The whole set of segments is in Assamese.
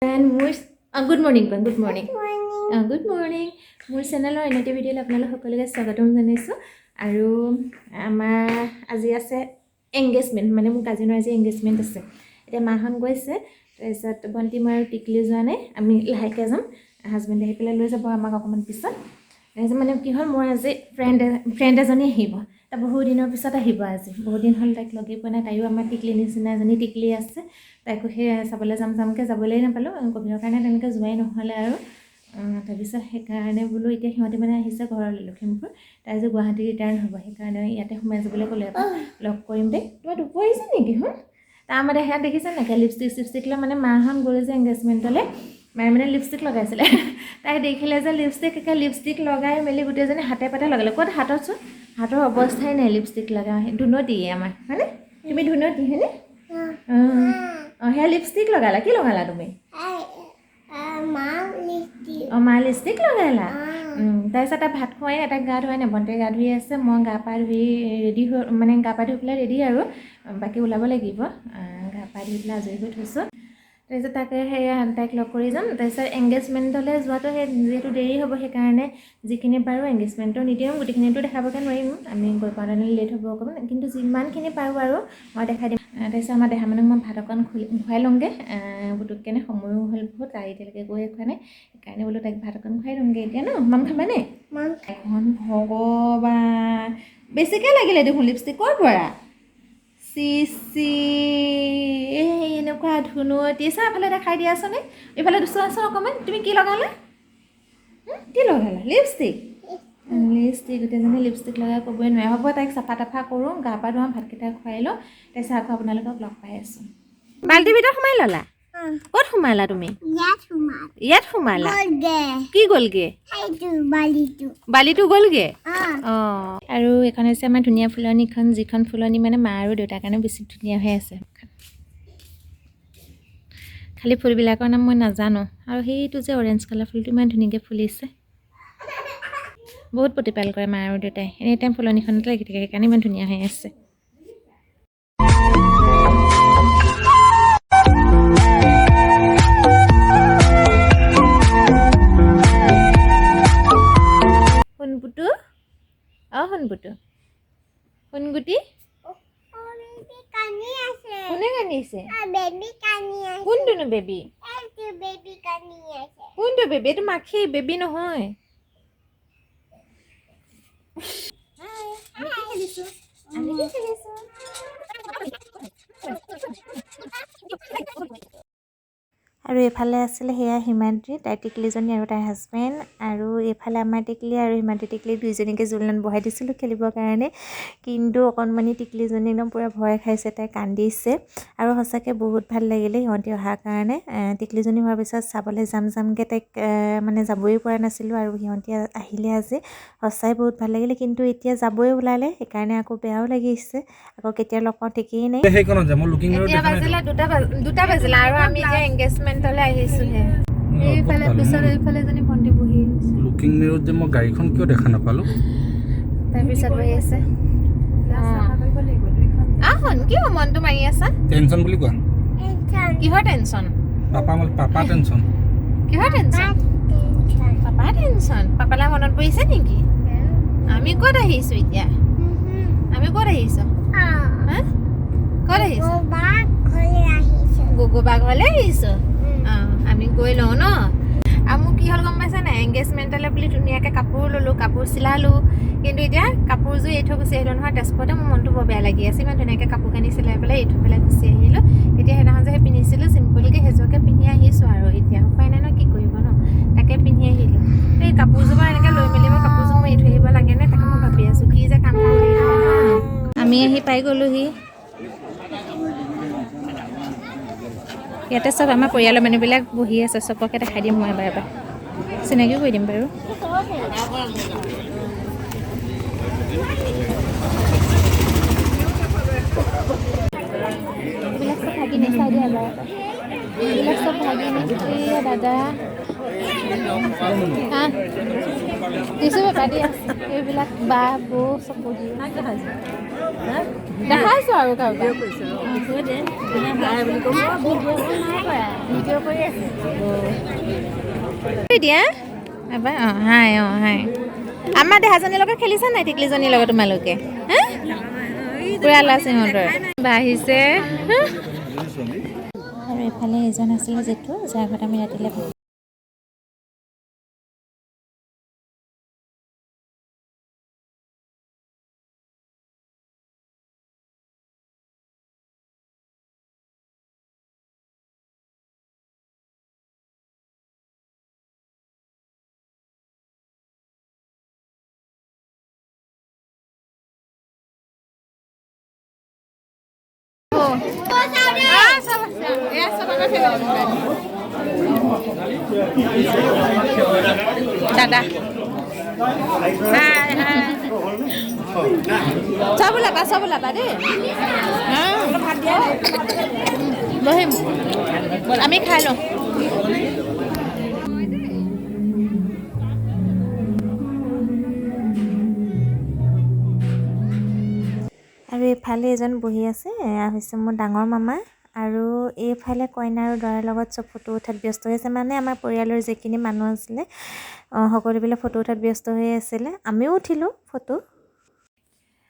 And good morning. Good morning. Good morning. মোৰ চেনেলৰ এনে ভিডিঅ'লৈ আপোনালোক সকলোকে স্বাগতম জনাইছোঁ আৰু আমাৰ আজি আছে এংগেজমেণ্ট মানে মোৰ কাজিনৰ আজি এংগেজমেণ্ট আছে এতিয়া মাহন গৈছে তাৰপিছত বন্তি মই টিকলি যোৱা নাই আমি লাহেকৈ যাম হাজবেণ্ড আহি পেলাই লৈ যাব আমাক অকণমান পিছত তাৰপিছত মানে কি হ'ল মোৰ আজি ফ্ৰেণ্ড এজনী আহিব তা বহুত দিনৰ পিছত আহিব আজি বহুত দিন হ'ল তাইক লগেই পোৱা নাই তাইও আমাৰ টিকলি নিচিনা এজনী টিকলি আছে তাইকো সেই চাবলৈ যামকৈ যাবলৈ নাপালোঁ ক'ভিডৰ কাৰণে তেনেকৈ যোৱাই নহ'লে আৰু তাৰপিছত সেইকাৰণে বোলো এতিয়া সিহঁতে মানে আহিছে ঘৰলৈ লখিমপুৰ তাই যে গুৱাহাটী ৰিটাৰ্ণ হ'ব সেইকাৰণে ইয়াতে সোমাই যাবলৈ ক'লে আকৌ লগ কৰিম দেই তোমাৰ দুপৰ আহিছে নেকি শুন তাৰ মানে সেয়া দেখিছে নেকি লিপষ্টিক লৈ মানে মাহঁত গ'লে যে এংগেজমেণ্টলৈ মায়ে মানে লিপষ্টিক লগাইছিলে তাই দেখিলে যে লিপষ্টিক লগাই মেলি গোটেইজনী হাতে পাতে লগালে ক'ত হাতত চোন হাতৰ অৱস্থাই নাই লিপষ্টিক লগা ধুনতিয়ে আমাৰ হয়নে তুমি ধুনতি হয়নে অঁ সেয়া লিপষ্টিক লগালা কি লগালা তুমি মা লিপষ্টিক লগালা তাৰপিছত তাই ভাত খোৱাই নাই তাইক গা ধুৱাই নাই ভণ্টিয়ে গা ধুই আছে মই গা পা ধুই ৰেডি হৈ মানে গা পা ধুই পেলাই ৰেডি আৰু বাকী ওলাব লাগিব গা পা ধুই পেলাই আজৰি হৈ থৈছোঁ তাৰপিছত তাকে সেয়া তাইক লগ কৰি যাম তাৰপিছত এংগেজমেণ্টলৈ যোৱাটো সেই যিহেতু দেৰি হ'ব সেইকাৰণে যিখিনি পাৰোঁ এংগেজমেণ্টৰ নিদিওঁ গোটেইখিনিতো দেখাবগৈ নোৱাৰিম আমি গৈ পাওঁতে লেট হ'ব অকণমান কিন্তু যিমানখিনি পাৰোঁ আৰু মই দেখাই দিম তাৰপিছত আমাৰ দেহা মানুহক মই ভাত অকণ খুৱাই লওঁগৈ পুতুককেনে সময়ো হ'ল বহুত তাই এতিয়ালৈকে গৈ খোৱা নাই সেইকাৰণে বোলো তাইক ভাত অকণ খুৱাই লওঁগৈ এতিয়া ন মাম খাবানে এখন ভগৱান বেছিকৈ লাগিলে দেখোন লিপষ্টিক ক'ৰ পৰা চিচি এই এনেকুৱা ধুনুৱতি চা এফালে দেখাই দিয়াচোন এইফালে চোৱাচোন অকণমান তুমি কি লগালা লিপষ্টিক গোটেইজনী লিপষ্টিক লগাই ক'বই নোৱাৰে হ'ব তাইক চাফা তাফা কৰোঁ গা পা ধোৱাওঁ ভাতকেইটা খুৱাই লওঁ তাৰপিছত আকৌ আপোনালোকক লগ পাই আছোঁ বাল্টিৰ ভিতৰত সোমাই ল'লা ক'ত সোমালা তুমি ইয়াত সোমালা কি গ'লগে বালিটো গ'লগে অঁ আৰু এইখন হৈছে আমাৰ ধুনীয়া ফুলনিখন যিখন ফুলনি মানে মা আৰু দেউতাৰ কাৰণে বেছি ধুনীয়া হৈ আছে খালি ফুলবিলাকৰ নাম মই নাজানো আৰু সেইটো যে অৰেঞ্জ কালাৰ ফুলটো ইমান ধুনীয়াকৈ ফুলিছে বহুত প্ৰতিপাল কৰে মা আৰু দেউতাই এনি টাইম ফুলনিখনতে লাগি থাকে সেইকাৰণে ইমান ধুনীয়া হৈ আছে সোণপুটু অঁ সোণগুটি কোনে কান্দিছে কোনটোনো বেবী কোনটো বেবী এইটো মাখি বেবী নহয় আৰু এইফালে আছিলে সেয়া হিমাদ্ৰী তাইৰ টিকলিজনী আৰু তাইৰ হাজবেণ্ড আৰু এইফালে আমাৰ টিকলি আৰু হিমাদ্ৰী টিকলি দুইজনীকে জোলনাত বহাই দিছিলোঁ খেলিবৰ কাৰণে কিন্তু অকণমানি টিকলিজনী একদম পূৰা ভয় খাইছে তাই কান্দিছে আৰু সঁচাকৈ বহুত ভাল লাগিলে সিহঁতি অহাৰ কাৰণে টিকলিজনী হোৱাৰ পিছত চাবলৈ যামকৈ তাইক মানে যাবই পৰা নাছিলোঁ আৰু সিহঁতি আহিলে আজি সঁচাই বহুত ভাল লাগিলে কিন্তু এতিয়া যাবই ওলালে সেইকাৰণে আকৌ বেয়াও লাগিছে আকৌ কেতিয়া লগ পাওঁ ঠিকেই নাই এতিয়া বাজিলে দুটা বাজিলে আৰু আমি এতিয়া এংগেজমেণ্টলৈ আহিছোঁহে এইফালে পিছত এইফালে এজনী ভণ্টি বহি লুকিং মিৰত যে মই গাড়ীখন কিয় দেখা নাপালোঁ তাৰপিছত বহি আছে আহোন কিয় মনটো মাৰি আছা টেনশ্যন বুলি কোৱা কিহৰ টেনশ্যন পাপা টেনশ্যন কিহৰ টেনশ্যন পাপা টেনশ্যন পাপালৈ মনত পৰিছে নেকি আমি ক'ত আহিছোঁ এতিয়া আমি ক'ত আহিছোঁ ক'ত আহিছোঁ গগোবা ঘৰলৈ আহিছোঁ অঁ আমি গৈ লওঁ ন আৰু মোৰ কি হ'ল গম পাইছে নাই এংগেজমেণ্টলৈ বুলি ধুনীয়াকৈ কাপোৰ ল'লোঁ কাপোৰ চিলালোঁ কিন্তু এতিয়া কাপোৰযোৰ এৰি থৈ গুচি আহিলোঁ নহয় তেজপুৰতে মোৰ মনটো বৰ বেয়া লাগি আছে ইমান ধুনীয়াকৈ কাপোৰ কানি চিলাই পেলাই এৰি থৈ পেলাই গুচি আহিলোঁ এতিয়া সেইদিনাখন যে পিন্ধিছিলোঁ চিম্পলকৈ সেইযোৰকে পিন্ধি আহিছোঁ আৰু এতিয়া উপায় নাই ন কি কৰিব ন তাকে পিন্ধি আহিলোঁ এই কাপোৰযোৰ পৰা এনেকৈ লৈ মেলি মই কাপোৰযোৰ মই এৰি থৈ আহিব লাগেনে তাকে মই ভাবি আছোঁ কি যে কাম কৰি আমি আহি পাই গ'লোহি ইয়াতে চব আমাৰ পৰিয়ালৰ মানুহবিলাক বহি আছে চবকে দেখাই দিম মই এবাৰ চিনাকিও কৰি দিম বাৰু এইবিলাক চব ভাগিনী চাই দিয়া এবাৰ এইবিলাক চব ভাগিনী দাদা হা দিছোঁ পাপা ছোৱালী আছে এইবিলাক বা বৌ চব বহি দেখাইছোঁ আৰু কাৰোবাৰ ভিডিঅ' কৰি আছে দিয়া এবাৰ হাই হাই আমাৰ দেহাজনীৰ লগত খেলিছা নাই টিকলিজনীৰ লগত তোমালোকে পুৰা ল'ৰা সিহঁতৰ বাঢ়িছে আৰু এইফালে এজন আছিলে যিটো যাৰ ঘৰত আমি ৰাতিলৈ দাদা চব ওলাবা দেই বহিম আমি খাই লওঁ আৰু এইফালে এজন বহি আছে এয়া হৈছে মোৰ ডাঙৰ মামা আৰু এইফালে কইনা আৰু দৰাৰ লগত চব ফটো উঠাত ব্যস্ত হৈ আছে মানে আমাৰ পৰিয়ালৰ যিখিনি মানুহ আছিলে সকলোবিলাক ফটো উঠাত ব্যস্ত হৈ আছিলে আমিও উঠিলোঁ ফটো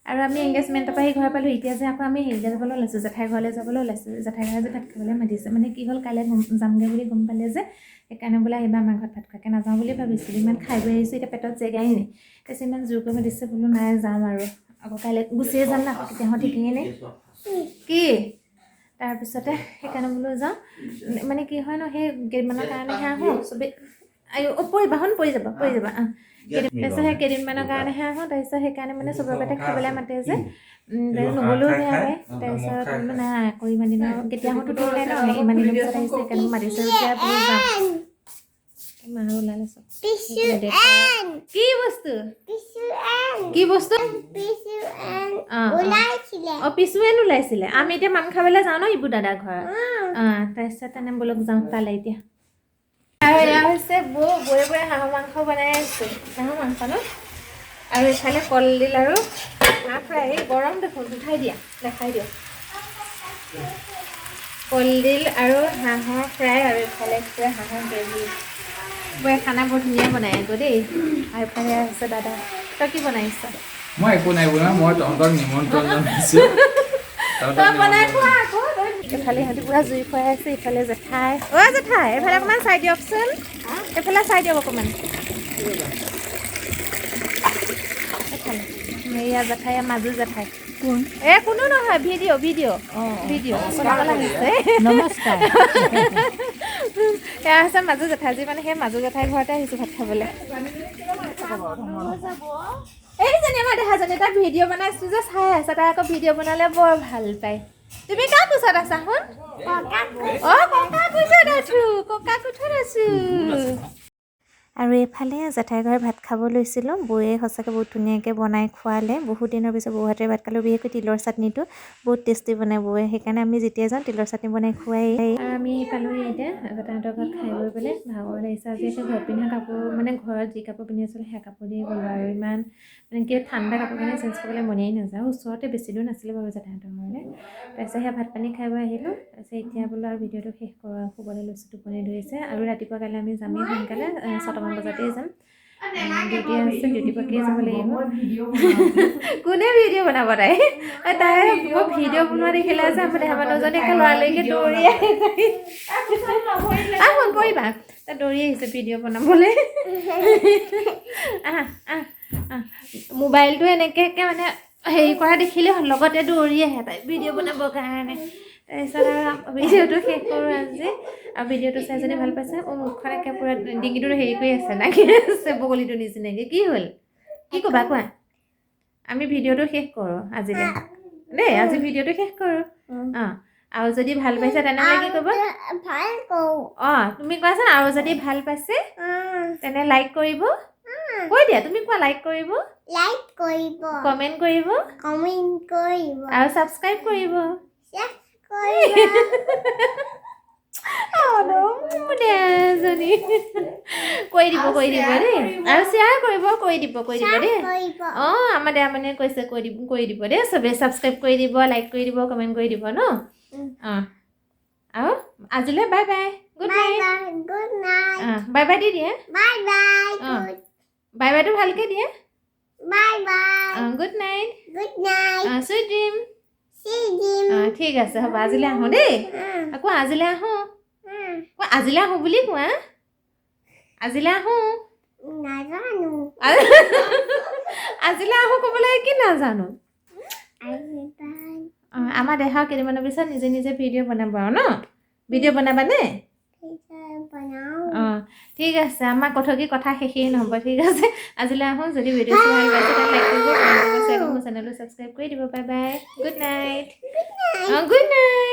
আৰু আমি এংগেজমেণ্টৰ পৰা ঘৰ পালোঁ এতিয়া যে আকৌ আমি হেৰিলৈ যাবলৈ ওলাইছোঁ জেঠাই ঘৰলৈ যাবলৈ ওলাইছোঁ জেঠাই ঘৰে যে ভাত খাবলৈ মাতিছে মানে কি হ'ল কাইলৈ যামগৈ বুলি গম পালে যে সেইকাৰণে বোলে আহিবা আমাৰ ঘৰত ভাত খোৱাকৈ নাযাওঁ বুলি ভাবিছিলোঁ ইমান খাই বৈ আহিছোঁ এতিয়া পেটত জেগাই নাই তাৰপিছত ইমান জোৰ কৰিব দিছে বোলো নাই যাম আৰু আকৌ কাইলৈ গুচিয়ে যাম না কেতিয়া ঠিকেই নাই কি তাৰপিছতে সেইকাৰণে বোলো যাওঁ মানে কি হয় ন সেই কেইদিনমানৰ কাৰণেহে আহোঁ চবেই পৰিবা পৰি যাবা তাৰপিছত সেই কেইদিনমানৰ কাৰণেহে আহোঁ তাৰপিছত সেইকাৰণে মানে চবৰ পেটে খাবলৈ মাতে যে নগ'লেও বেয়া হয় তাৰপিছত বোলো নাই আকৌ ইমান দিনৰ কেতিয়া আহোঁতো ঠিক নাই ন ইমান দিনৰ পিছত আহিছে সেইকাৰণে মাতিছে এতিয়া বোলো যাওঁ মাৰো ওলালে চব কি বস্তু পিছুৱেন ওলাইছিলে আমি এতিয়া মাংস খাবলৈ যাওঁ ন ইবু দাদা ঘৰত তাৰপিছত তেনে বলক যাওঁ তালৈ এতিয়া আৰু এয়া হৈছে বৌয়ে হাঁহৰ মাংস বনাই আছোঁ হাঁহৰ মাংস ন আৰু এইফালে কলডিল আৰু হাঁহ ফ্ৰাই গৰম দেখোন উঠাই দিয়া দেখাই দিয়ক কলডিল আৰু হাঁহৰ ফ্ৰাই আৰু এইফালে হাঁহৰ গ্ৰেভি বৌয়ে খানা বৰ ধুনীয়া বনাই আকৌ দেই আৰু এইফালে আছে দাদা তই কি বনাইছ মই একো নাই বনোৱা মই তহঁতক নিমন্ত্ৰণ জনাইছোঁ এইফালে সিহঁতি পুৰা জুই খুৱাই আছে ইফালে জেঠাই জেঠাই এইফালে অকণমান চাই দিয়কচোন এইফালে চাই দিয়ক অকণমান এইফালে এয়া জেঠাই মাজু জেঠাই কোন কোনো নহয় ভিডিঅ' চলাবলৈ আহিছে নমস্কাৰ এয়া হৈছে মাজু জেঠাইজি মানে সেই মাজু জেঠাই ঘৰতে আহিছোঁ ভাত খাবলৈ এইজনী আমাৰ দেহাজনী তাক ভিডিঅ' বনাইছোঁ যে চাই আছে তাই আকৌ ভিডিঅ' বনালে বৰ ভাল পায় তুমি কাৰ কোচত আছা শুন ককা কোঠত আছোঁ আৰু এইফালে জেঠাই ঘৰে ভাত খাব লৈছিলোঁ বৌয়ে সঁচাকৈ বহুত ধুনীয়াকৈ বনাই খোৱালে বহুত দিনৰ পিছত বৌ হাতেৰে ভাত খালোঁ বিশেষকৈ তিলৰ চাটনিটো বহুত টেষ্টি বনাই বৌয়ে সেইকাৰণে আমি যেতিয়া যাওঁ তিলৰ চাটনি বনাই খুৱাই আৰু আমি পালোঁহি এতিয়া তাহাঁতৰ ঘৰত খাই বৈ পেলাই ভাগৰ লাগিছে আজি এতিয়া ঘৰত পিন্ধা কাপোৰ মানে ঘৰত যি কাপোৰ পিন্ধি আছিলোঁ সেই কাপোৰ দিয়ে গ'লোঁ আৰু ইমান মানে কি ঠাণ্ডা কাপোৰ কানি চেঞ্জ কৰিবলৈ মনেই নাযাওঁ ওচৰতে বেছি দূৰ নাছিলে বাৰু জেঠাইহঁতৰ ঘৰলৈ তাৰপিছত সেয়া ভাত পানী খাই বৈ আহিলোঁ তাৰপিছত এতিয়া বোলো আৰু ভিডিঅ'টো শেষ কৰোঁ শুবলৈ লৈছোঁ টোপনি ধৰিছে আৰু ৰাতিপুৱা কাইলৈ আমি যামেই সোনকালে 6টামান বজাতেই যাম ডিউটি আছে ডিউটি পাকিয়ে যাব লাগিব কোনে ভিডিঅ' বনাব তাই মই ভিডিঅ' বনোৱা দেখিলে আছে আমাৰ দেহা মানুহজনী একে লৰালৰিকৈ দৌৰি ফোন কৰিবা তাই দৌৰি আহিছে ভিডিঅ' বনাবলৈ মোবাইলটো এনেকৈ মানে হেৰি কৰা দেখিলে লগতে দৌৰি আহে তাই ভিডিঅ' বনাবৰ কাৰণে তাৰপিছত আৰু ভিডিঅ'টো শেষ কৰোঁ আজি আৰু ভিডিঅ'টো চাই যদি ভাল পাইছে মুখখন একে পূৰা ডিঙিটো হেৰি কৰি আছে নাকি আছে বগলীটো নিচিনাকৈ কি হ'ল কি ক'বা কোৱা আমি ভিডিঅ'টো শেষ কৰোঁ আজিলৈ দেই আজি ভিডিঅ'টো শেষ কৰোঁ আৰু যদি ভাল পাইছে তেনেহ'লে কি ক'ব তুমি কোৱাচোন আৰু যদি ভাল পাইছে তেনে লাইক কৰিব কৈ দিয়া তুমি কোৱা লাইক কৰিব কমেণ্ট কৰিব আৰু ছাবস্ক্ৰাইব কৰিব জনী কৈ দিব দেই আৰু শ্বেয়াৰ কৰিব কৈ দিব দেই অঁ আমাৰ দেয়া মানে কৈছে কৈ দিব দেই চবেই ছাবস্ক্ৰাইব কৰি দিব লাইক কৰি দিব কমেণ্ট কৰি দিব ন অঁ আৰু আজিলৈ বাই বাই গুড নাইট অঁ বাই বাই দি দিয়ে অঁ বাই বাইটো ভালকৈ দিয়ে অঁ গুড নাইট অঁ চুইট ড্ৰিম অঁ ঠিক আছে হ'ব আজিলৈ আহোঁ দেই আকৌ আজিলৈ আহোঁ আজিলৈ আহোঁ বুলি কোৱা আজিলৈ আহোঁ আজিলৈ আহোঁ ক'বলৈ কি নাজানো অঁ আমাৰ দেহা কেইদিনমানৰ পিছত নিজে নিজে ভিডিঅ' বনাব আৰু ন ভিডিঅ' বনাবানে অঁ ঠিক আছে আমাৰ কথা শেষেই নহ'ব ঠিক আছে আজিলৈ আহোঁ যদি ভিডিঅ'টো ভাল পাইছে তাক লাইক কৰিব কমেণ্ট কৰিব শ্বেয়াৰ কৰিব মোৰ চেনেলটো ছাবস্ক্ৰাইব কৰি দিব বাই বাই গুড নাইট অঁ গুড নাইট